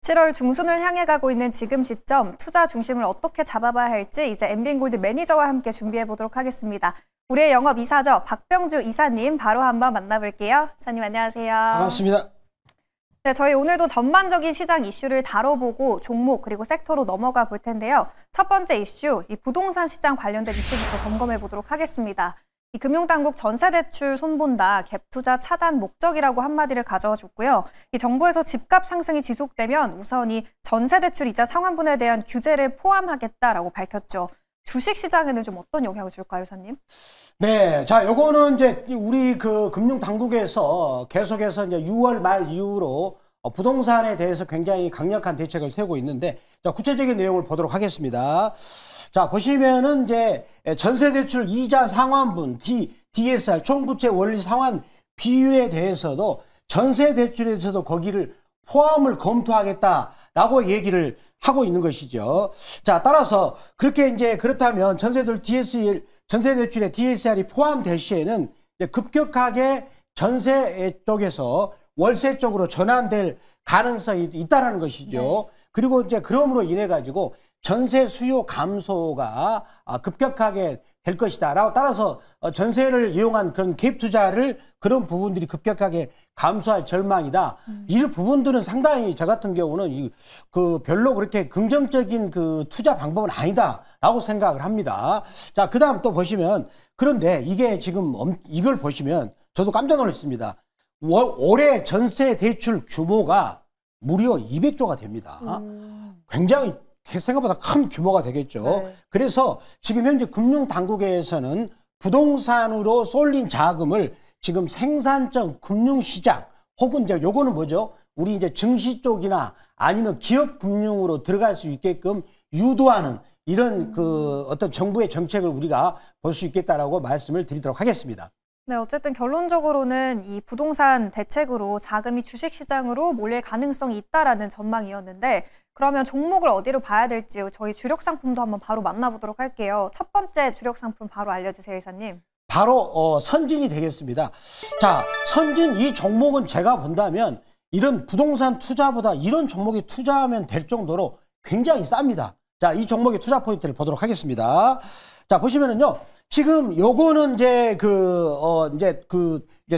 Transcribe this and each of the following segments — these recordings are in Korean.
7월 중순을 향해 가고 있는 지금 시점, 투자 중심을 어떻게 잡아봐야 할지 이제 엠비엔골드 매니저와 함께 준비해 보도록 하겠습니다. 우리의 영업 이사죠. 박병주 이사님 바로 한번 만나볼게요. 이사님 안녕하세요. 반갑습니다. 네, 저희 오늘도 전반적인 시장 이슈를 다뤄보고 종목 그리고 섹터로 넘어가 볼 텐데요. 첫 번째 이슈, 이 부동산 시장 관련된 이슈부터 점검해 보도록 하겠습니다. 이 금융당국 전세대출 손본다, 갭투자 차단 목적이라고 한마디를 가져와 줬고요. 이 정부에서 집값 상승이 지속되면 우선 이 전세대출 이자 상환분에 대한 규제를 포함하겠다라고 밝혔죠. 주식시장에는 좀 어떤 영향을 줄까요, 이사님? 네, 자, 요거는 이제 우리 그 금융당국에서 계속해서 이제 6월 말 이후로 부동산에 대해서 굉장히 강력한 대책을 세우고 있는데, 자, 구체적인 내용을 보도록 하겠습니다. 자, 보시면은 이제 전세대출 이자 상환분, DSR, 총부채 원리 상환 비율에 대해서도 전세대출에서도 거기를 포함을 검토하겠다라고 얘기를 하고 있는 것이죠. 자, 따라서 그렇게 이제 그렇다면 전세대출의 DSR이 포함될 시에는 이제 급격하게 전세 쪽에서 월세 쪽으로 전환될 가능성이 있다라는 것이죠. 네. 그리고 이제 그럼으로 인해 가지고 전세 수요 감소가 급격하게 될 것이다. 라고 따라서 전세를 이용한 그런 갭 투자를 그런 부분들이 급격하게 감소할 전망이다. 이 부분들은 상당히 저 같은 경우는 별로 그렇게 긍정적인 그 투자 방법은 아니다라고 생각을 합니다. 자, 그 다음 또 보시면 그런데 이게 지금 이걸 보시면 저도 깜짝 놀랐습니다. 올해 전세 대출 규모가 무려 200조가 됩니다. 굉장히 생각보다 큰 규모가 되겠죠. 네. 그래서 지금 현재 금융당국에서는 부동산으로 쏠린 자금을 지금 생산적 금융시장 혹은 이제 요거는 뭐죠? 우리 이제 증시 쪽이나 아니면 기업 금융으로 들어갈 수 있게끔 유도하는 이런 그 어떤 정부의 정책을 우리가 볼 수 있겠다라고 말씀을 드리도록 하겠습니다. 네, 어쨌든 결론적으로는 이 부동산 대책으로 자금이 주식시장으로 몰릴 가능성이 있다라는 전망이었는데 그러면 종목을 어디로 봐야 될지 저희 주력 상품도 한번 바로 만나보도록 할게요. 첫 번째 주력 상품 바로 알려주세요, 이사님. 바로 선진이 되겠습니다. 자, 선진 이 종목은 제가 본다면 이런 부동산 투자보다 이런 종목에 투자하면 될 정도로 굉장히 쌉니다. 자, 이 종목의 투자 포인트를 보도록 하겠습니다. 자, 보시면은요. 지금 요거는 이제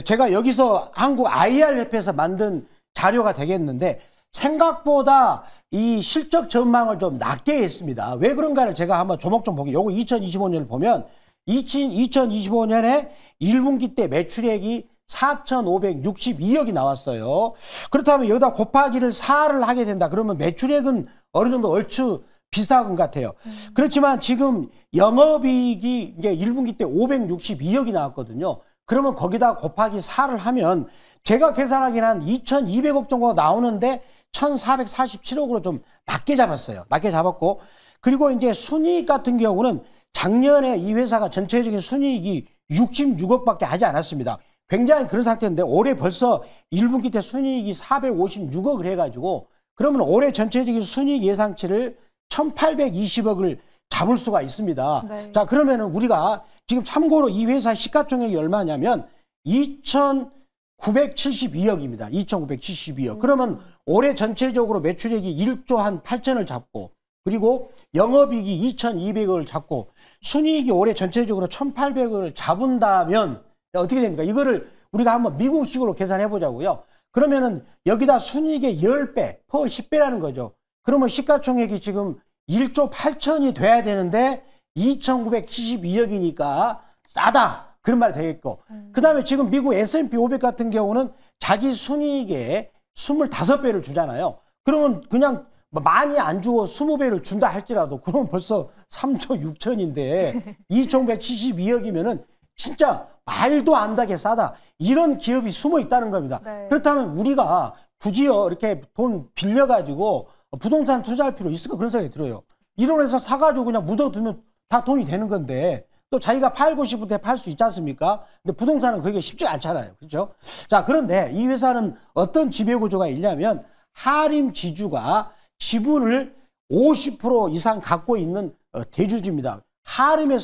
제가 여기서 한국 IR협회에서 만든 자료가 되겠는데 생각보다 이 실적 전망을 좀 낮게 했습니다. 왜 그런가를 제가 한번 조목 좀 보게. 요거 2025년을 보면 2025년에 1분기 때 매출액이 4,562억이 나왔어요. 그렇다면 여기다 곱하기를 4를 하게 된다. 그러면 매출액은 어느 정도 얼추 비슷한 것 같아요. 그렇지만 지금 영업이익이 이제 1분기 때 562억이 나왔거든요. 그러면 거기다 곱하기 4를 하면 제가 계산하기는 한 2,200억 정도가 나오는데 1,447억으로 좀 낮게 잡았어요. 낮게 잡았고 그리고 이제 순이익 같은 경우는 작년에 이 회사가 전체적인 순이익이 66억밖에 하지 않았습니다. 굉장히 그런 상태인데 올해 벌써 1분기 때 순이익이 456억을 해가지고 그러면 올해 전체적인 순이익 예상치를 1,820억을 잡을 수가 있습니다. 네. 자, 그러면은 우리가 지금 참고로 이 회사 시가총액이 얼마냐면 2,972억입니다. 2,972억. 그러면 올해 전체적으로 매출액이 1조 한 8천을 잡고 그리고 영업이익이 2,200억을 잡고 순이익이 올해 전체적으로 1,800억을 잡은다면 어떻게 됩니까? 이거를 우리가 한번 미국식으로 계산해 보자고요. 그러면은 여기다 순이익의 10배, 10배라는 거죠. 그러면 시가총액이 지금 1조 8천이 돼야 되는데 2,972억이니까 싸다. 그런 말이 되겠고. 그 다음에 지금 미국 S&P 500 같은 경우는 자기 순이익에 25배를 주잖아요. 그러면 그냥 많이 안 주고 20배를 준다 할지라도 그러면 벌써 3조 6천인데 2,972억이면은 진짜 말도 안 되게 싸다. 이런 기업이 숨어 있다는 겁니다. 네. 그렇다면 우리가 굳이요 이렇게 돈 빌려가지고 부동산 투자할 필요 있을까 그런 생각이 들어요. 이론에서 사가지고 그냥 묻어두면 다 돈이 되는 건데 또 자기가 팔고 싶을 때 팔 수 있지 않습니까? 근데 부동산은 그게 쉽지 않잖아요. 그렇죠? 자, 그런데 이 회사는 어떤 지배구조가 있냐면 하림 지주가 지분을 50% 이상 갖고 있는 대주주입니다. 하림의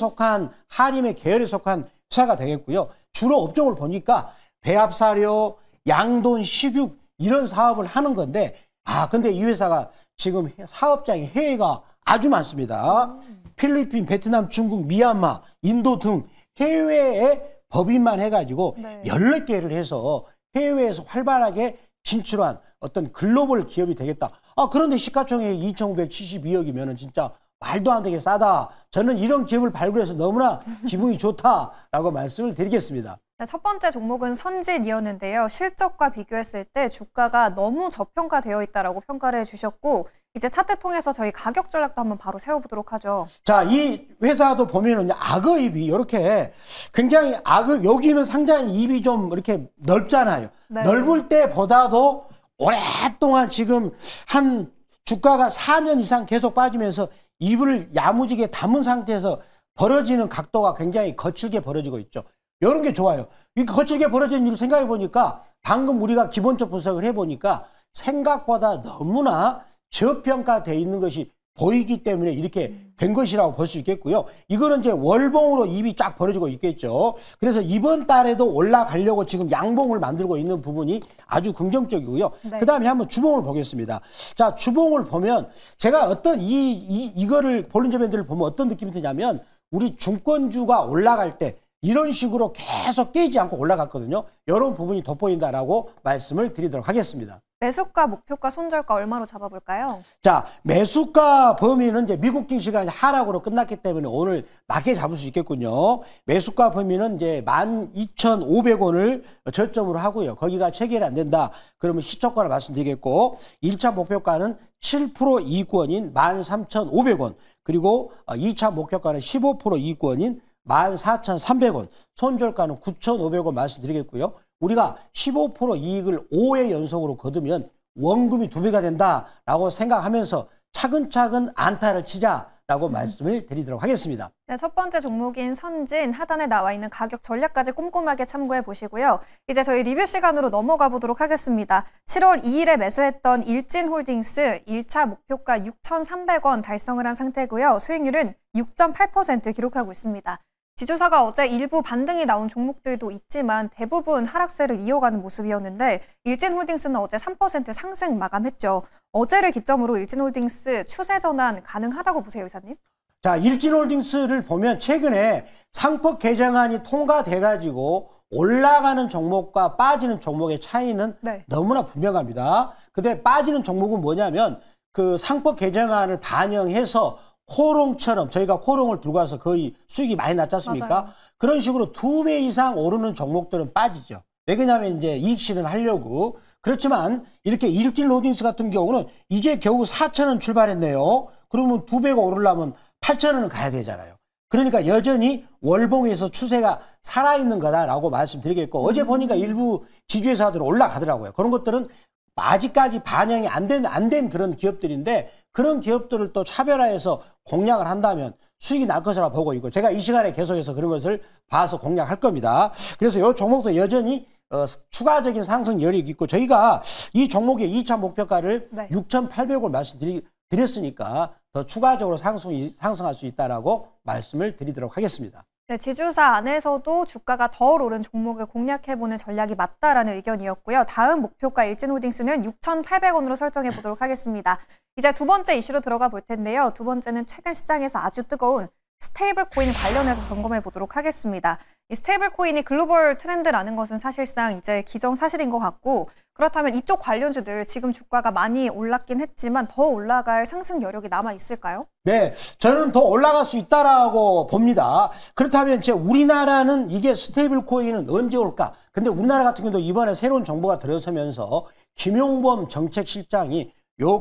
계열에 속한 회사가 되겠고요. 주로 업종을 보니까 배합사료, 양돈, 식육 이런 사업을 하는 건데 근데 이 회사가 지금 사업장이 해외가 아주 많습니다. 필리핀, 베트남, 중국, 미얀마, 인도 등 해외에 법인만 해가지고 네. 14개를 해서 해외에서 활발하게 진출한 어떤 글로벌 기업이 되겠다. 그런데 시가총액이 2,572억이면 진짜 말도 안 되게 싸다. 저는 이런 기업을 발굴해서 너무나 기분이 좋다라고 말씀을 드리겠습니다. 네, 첫 번째 종목은 선진이었는데요. 실적과 비교했을 때 주가가 너무 저평가되어 있다라고 평가를 해주셨고 이제 차트 통해서 저희 가격 전략도 한번 바로 세워보도록 하죠. 자, 이 회사도 보면은 악어입이 이렇게 굉장히 여기는 상당히 입이 좀 이렇게 넓잖아요. 네. 넓을 때보다도 오랫동안 지금 한 주가가 4년 이상 계속 빠지면서 입을 야무지게 담은 상태에서 벌어지는 각도가 굉장히 거칠게 벌어지고 있죠. 이런 게 좋아요. 이 거칠게 벌어진 일을 생각해 보니까 방금 우리가 기본적 분석을 해 보니까 생각보다 너무나 저평가되어 있는 것이 보이기 때문에 이렇게 된 것이라고 볼 수 있겠고요. 이거는 이제 월봉으로 입이 쫙 벌어지고 있겠죠. 그래서 이번 달에도 올라가려고 지금 양봉을 만들고 있는 부분이 아주 긍정적이고요. 네. 그다음에 한번 주봉을 보겠습니다. 자, 주봉을 보면 제가 어떤 이거를 볼린저 밴드를 보면 어떤 느낌이 드냐면 우리 증권주가 올라갈 때 이런 식으로 계속 깨지 않고 올라갔거든요. 이런 부분이 돋보인다라고 말씀을 드리도록 하겠습니다. 매수가, 목표가, 손절가 얼마로 잡아볼까요? 자, 매수가 범위는 이제 미국 증시가 하락으로 끝났기 때문에 오늘 낮게 잡을 수 있겠군요. 매수가 범위는 이제 12,500원을 저점으로 하고요. 거기가 체결이 안 된다. 그러면 시초가를 말씀드리겠고 1차 목표가는 7% 이익권인 13,500원. 그리고 2차 목표가는 15% 이익권인 14,300원, 손절가는 9,500원 말씀드리겠고요. 우리가 15% 이익을 5회 연속으로 거두면 원금이 2배가 된다라고 생각하면서 차근차근 안타를 치자라고 말씀을 드리도록 하겠습니다. 네, 첫 번째 종목인 선진 하단에 나와 있는 가격 전략까지 꼼꼼하게 참고해 보시고요. 이제 저희 리뷰 시간으로 넘어가 보도록 하겠습니다. 7월 2일에 매수했던 일진홀딩스 1차 목표가 6,300원 달성을 한 상태고요. 수익률은 6.8% 기록하고 있습니다. 지주사가 어제 일부 반등이 나온 종목들도 있지만 대부분 하락세를 이어가는 모습이었는데 일진홀딩스는 어제 3% 상승 마감했죠. 어제를 기점으로 일진홀딩스 추세 전환 가능하다고 보세요, 이사님? 자, 일진홀딩스를 보면 최근에 상법 개정안이 통과돼가지고 올라가는 종목과 빠지는 종목의 차이는 네. 너무나 분명합니다. 근데 빠지는 종목은 뭐냐면 그 상법 개정안을 반영해서 호롱처럼 저희가 호롱을 들고 와서 거의 수익이 많이 났지 않습니까? 맞아요. 그런 식으로 2배 이상 오르는 종목들은 빠지죠. 왜 그러냐면 이제 이익 실현하려고. 그렇지만 이렇게 일진홀딩스 같은 경우는 이제 겨우 4,000원 출발했네요. 그러면 2배가 오르려면 8,000원은 가야 되잖아요. 그러니까 여전히 월봉에서 추세가 살아있는 거다라고 말씀드리겠고 어제 보니까 일부 지주회사들은 올라가더라고요. 그런 것들은 아직까지 반영이 안 된 그런 기업들인데 그런 기업들을 또 차별화해서 공략을 한다면 수익이 날 것이라 보고 있고 제가 이 시간에 계속해서 그런 것을 봐서 공략할 겁니다. 그래서 이 종목도 여전히 추가적인 상승 여력이 있고 저희가 이 종목의 2차 목표가를 네. 6,800원 말씀드렸으니까 더 추가적으로 상승할 수 있다라고 말씀을 드리도록 하겠습니다. 네, 지주사 안에서도 주가가 덜 오른 종목을 공략해보는 전략이 맞다라는 의견이었고요. 다음 목표가 일진홀딩스는 6,800원으로 설정해 보도록 하겠습니다. 이제 두 번째 이슈로 들어가 볼 텐데요. 두 번째는 최근 시장에서 아주 뜨거운 스테이블 코인 관련해서 점검해 보도록 하겠습니다. 이 스테이블 코인이 글로벌 트렌드라는 것은 사실상 이제 기정사실인 것 같고 그렇다면 이쪽 관련주들 지금 주가가 많이 올랐긴 했지만 더 올라갈 상승 여력이 남아 있을까요? 네, 저는 더 올라갈 수 있다라고 봅니다. 그렇다면 우리나라는 이게 스테이블 코인은 언제 올까? 근데 우리나라 같은 경우도 이번에 새로운 정부가 들어서면서 김용범 정책실장이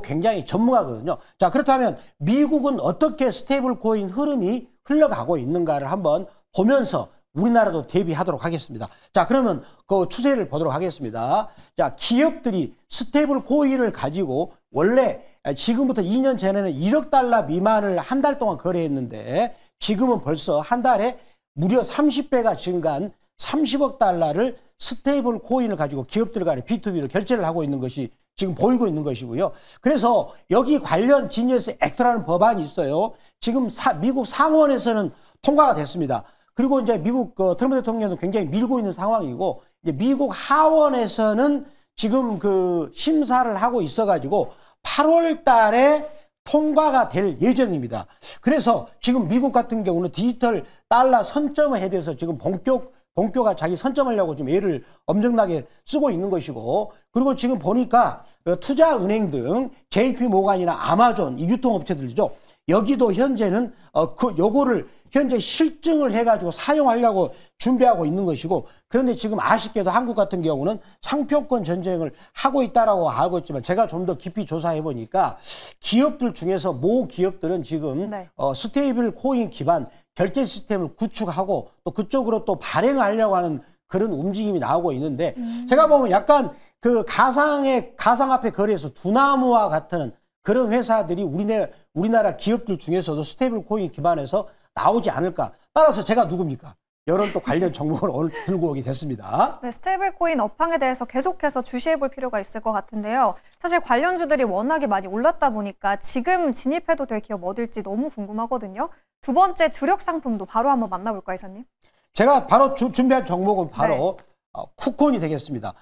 굉장히 전문가거든요. 자, 그렇다면 미국은 어떻게 스테이블 코인 흐름이 흘러가고 있는가를 한번 보면서 우리나라도 대비하도록 하겠습니다. 자, 그러면 그 추세를 보도록 하겠습니다. 자, 기업들이 스테이블 코인을 가지고 원래 지금부터 2년 전에는 1억 달러 미만을 한 달 동안 거래했는데 지금은 벌써 한 달에 무려 30배가 증가한 30억 달러를 스테이블 코인을 가지고 기업들 간에 B2B로 결제를 하고 있는 것이 지금 보이고 있는 것이고요. 그래서 여기 관련 지니어스 액트라는 법안이 있어요. 지금 미국 상원에서는 통과가 됐습니다. 그리고 이제 미국 트럼프 대통령도 굉장히 밀고 있는 상황이고 이제 미국 하원에서는 지금 그 심사를 하고 있어가지고 8월 달에 통과가 될 예정입니다. 그래서 지금 미국 같은 경우는 디지털 달러 선점에 대해서 지금 본교가 자기 선점하려고 지금 애를 엄청나게 쓰고 있는 것이고, 그리고 지금 보니까 투자은행 등 JP 모간이나 아마존 이 유통업체들이죠. 여기도 현재는 요거를 현재 실증을 해가지고 사용하려고 준비하고 있는 것이고, 그런데 지금 아쉽게도 한국 같은 경우는 상표권 전쟁을 하고 있다라고 알고 있지만, 제가 좀 더 깊이 조사해 보니까 기업들 중에서 모 기업들은 지금 네. 스테이블 코인 기반 결제 시스템을 구축하고 또 그쪽으로 또 발행하려고 하는 그런 움직임이 나오고 있는데, 제가 보면 약간 그 가상화폐 거래에서 두나무와 같은 그런 회사들이 우리나라 기업들 중에서도 스테이블 코인 기반에서 나오지 않을까. 따라서 제가 누굽니까? 이런 또 관련 정보를 오늘 들고 오게 됐습니다. 네, 스테이블코인 업황에 대해서 계속해서 주시해 볼 필요가 있을 것 같은데요. 사실 관련주들이 워낙에 많이 올랐다 보니까 지금 진입해도 될 기업 어딜지 너무 궁금하거든요. 두 번째 주력 상품도 바로 한번 만나볼까요, 이사님? 제가 바로 준비한 종목은 바로 쿠콘이 되겠습니다.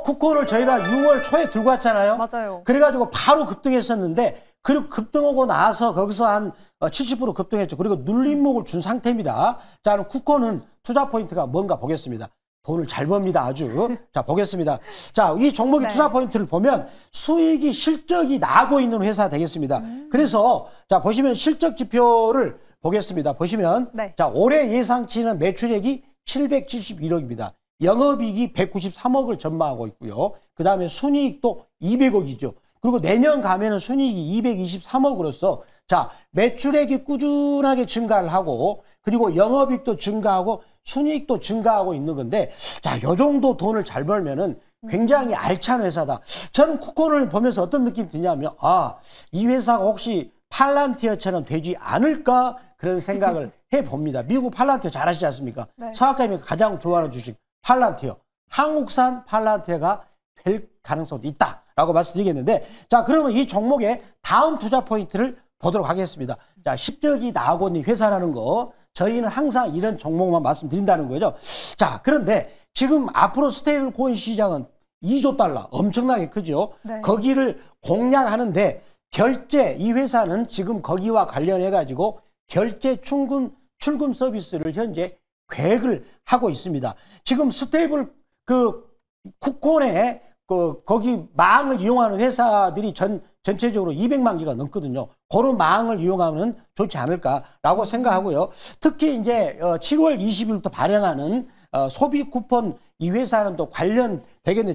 쿠콘을 저희가 6월 초에 들고 왔잖아요. 맞아요. 그래가지고 바로 급등했었는데, 그리고 급등하고 나서 거기서 한 70% 급등했죠. 그리고 눌림목을 준 상태입니다. 자, 그럼 쿠콘은 투자 포인트가 뭔가 보겠습니다. 돈을 잘 법니다, 아주. 자, 보겠습니다. 자, 이 종목의 투자 포인트를 보면 수익이 실적이 나고 있는 회사 되겠습니다. 그래서 자, 보시면 실적 지표를 보겠습니다. 보시면 자, 올해 예상치는 매출액이 771억입니다. 영업이익이 193억을 전망하고 있고요. 그 다음에 순이익도 200억이죠. 그리고 내년 가면은 순이익이 223억으로서 자, 매출액이 꾸준하게 증가를 하고, 그리고 영업이익도 증가하고 순이익도 증가하고 있는 건데, 자, 요 정도 돈을 잘 벌면은 굉장히 알찬 회사다. 저는 쿠콘을 보면서 어떤 느낌이 드냐면, 이 회사가 혹시 팔란티어처럼 되지 않을까 그런 생각을 해봅니다. 미국 팔란티어 잘 아시지 않습니까? 네. 서학감이 가장 좋아하는 주식 팔란티어, 한국산 팔란티어가 될 가능성도 있다라고 말씀드리겠는데, 자, 그러면 이 종목의 다음 투자 포인트를 보도록 하겠습니다. 자, 실적이 나오고 있는 회사라는 거, 저희는 항상 이런 종목만 말씀드린다는 거죠. 자, 그런데 지금 앞으로 스테이블 코인 시장은 2조 달러 엄청나게 크죠. 네. 거기를 공략하는데 결제, 이 회사는 지금 거기와 관련해 가지고 결제 출금 서비스를 현재 계획을 하고 있습니다. 지금 스테이블 쿠콘의 거기 망을 이용하는 회사들이 전체적으로 200만 개가 넘거든요. 그런 망을 이용하면 좋지 않을까라고 생각하고요. 특히 이제 7월 20일부터 발행하는 소비 쿠폰, 이 회사는 또 관련되겠는데,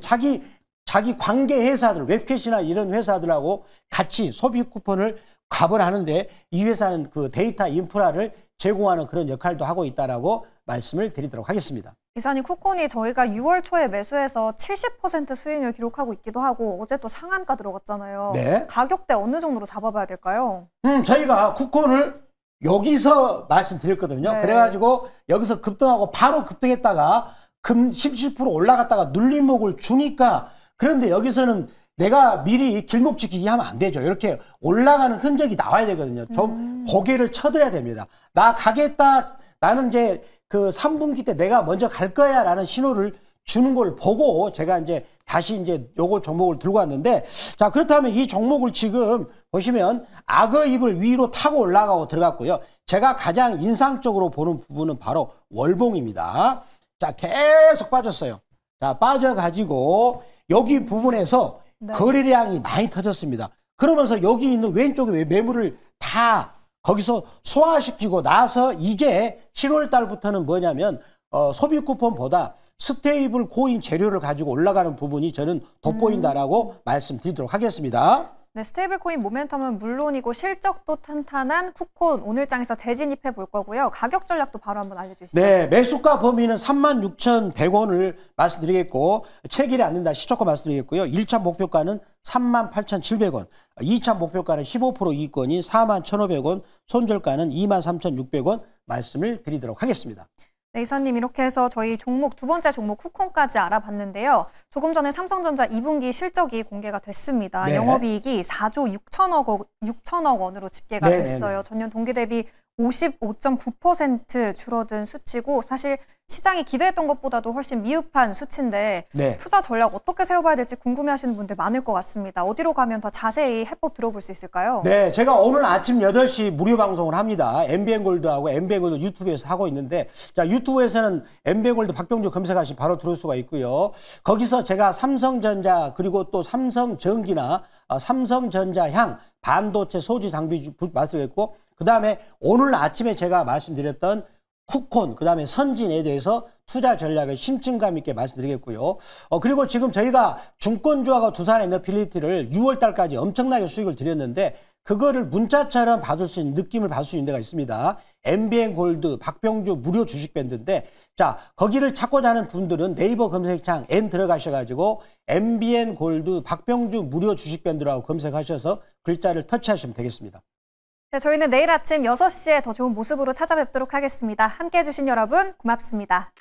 자기 관계 회사들, 웹캐시나 이런 회사들하고 같이 소비 쿠폰을 갑을 하는데, 이 회사는 그 데이터 인프라를 제공하는 그런 역할도 하고 있다라고 말씀을 드리도록 하겠습니다. 이사님, 쿠콘이 저희가 6월 초에 매수해서 70% 수익률 기록하고 있기도 하고 어제 또 상한가 들어갔잖아요. 네. 가격대 어느 정도로 잡아봐야 될까요? 저희가 쿠콘을 여기서 말씀드렸거든요. 네. 그래가지고 여기서 급등하고 바로 급등했다가 17% 올라갔다가 눌림목을 주니까, 그런데 여기서는 내가 미리 길목 지키기 하면 안 되죠. 이렇게 올라가는 흔적이 나와야 되거든요. 좀 고개를 쳐드려야 됩니다. 나 가겠다. 나는 이제 그 3분기 때 내가 먼저 갈 거야 라는 신호를 주는 걸 보고 제가 이제 다시 이제 요거 종목을 들고 왔는데, 자, 그렇다면 이 종목을 지금 보시면 악어입을 위로 타고 올라가고 들어갔고요. 제가 가장 인상적으로 보는 부분은 바로 월봉입니다. 자, 계속 빠졌어요. 자, 빠져가지고 여기 부분에서 거래량이 많이 터졌습니다. 그러면서 여기 있는 왼쪽에 매물을 다 거기서 소화시키고 나서 이제 7월 달부터는 뭐냐면 소비 쿠폰보다 스테이블 코인 재료를 가지고 올라가는 부분이 저는 돋보인다라고 말씀드리도록 하겠습니다. 네, 스테이블 코인 모멘텀은 물론이고 실적도 탄탄한 쿠콘 오늘장에서 재진입해 볼 거고요. 가격 전략도 바로 한번 알려주시죠. 네, 매수가 범위는 36,100원을 말씀드리겠고, 체결이 안 된다 시초가 말씀드리겠고요. 1차 목표가는 38,700원, 2차 목표가는 15% 이익권인 41,500원, 손절가는 23,600원 말씀을 드리도록 하겠습니다. 네, 이사님, 이렇게 해서 저희 두 번째 종목 쿠콘까지 알아봤는데요. 조금 전에 삼성전자 2분기 실적이 공개가 됐습니다. 네. 영업이익이 4조 6천억 원으로 집계가 됐어요. 전년 동기 대비 55.9% 줄어든 수치고 사실 시장이 기대했던 것보다도 훨씬 미흡한 수치인데 네. 투자 전략 어떻게 세워봐야 될지 궁금해하시는 분들 많을 것 같습니다. 어디로 가면 더 자세히 해법 들어볼 수 있을까요? 네, 제가 오늘 아침 8시 무료 방송을 합니다. MBN골드하고 MBN골드 유튜브에서 하고 있는데, 자, 유튜브에서는 MBN골드 박병주 검색하시면 바로 들을 수가 있고요. 거기서 제가 삼성전자 그리고 또 삼성전기나 삼성전자향 반도체 소지 장비 말씀드렸고, 그 다음에 오늘 아침에 제가 말씀드렸던 쿠콘, 그 다음에 선진에 대해서 투자 전략을 심층감 있게 말씀드리겠고요. 그리고 지금 저희가 증권주하고 두산 에너빌리티를 6월 달까지 엄청나게 수익을 드렸는데 그거를 문자처럼 받을 수 있는 느낌을 받을 수 있는 데가 있습니다. MBN 골드 박병주 무료 주식 밴드인데 자, 거기를 찾고자 하는 분들은 네이버 검색창 N 들어가셔가지고 MBN 골드 박병주 무료 주식 밴드라고 검색하셔서 글자를 터치하시면 되겠습니다. 네, 저희는 내일 아침 6시에 더 좋은 모습으로 찾아뵙도록 하겠습니다. 함께해 주신 여러분 고맙습니다.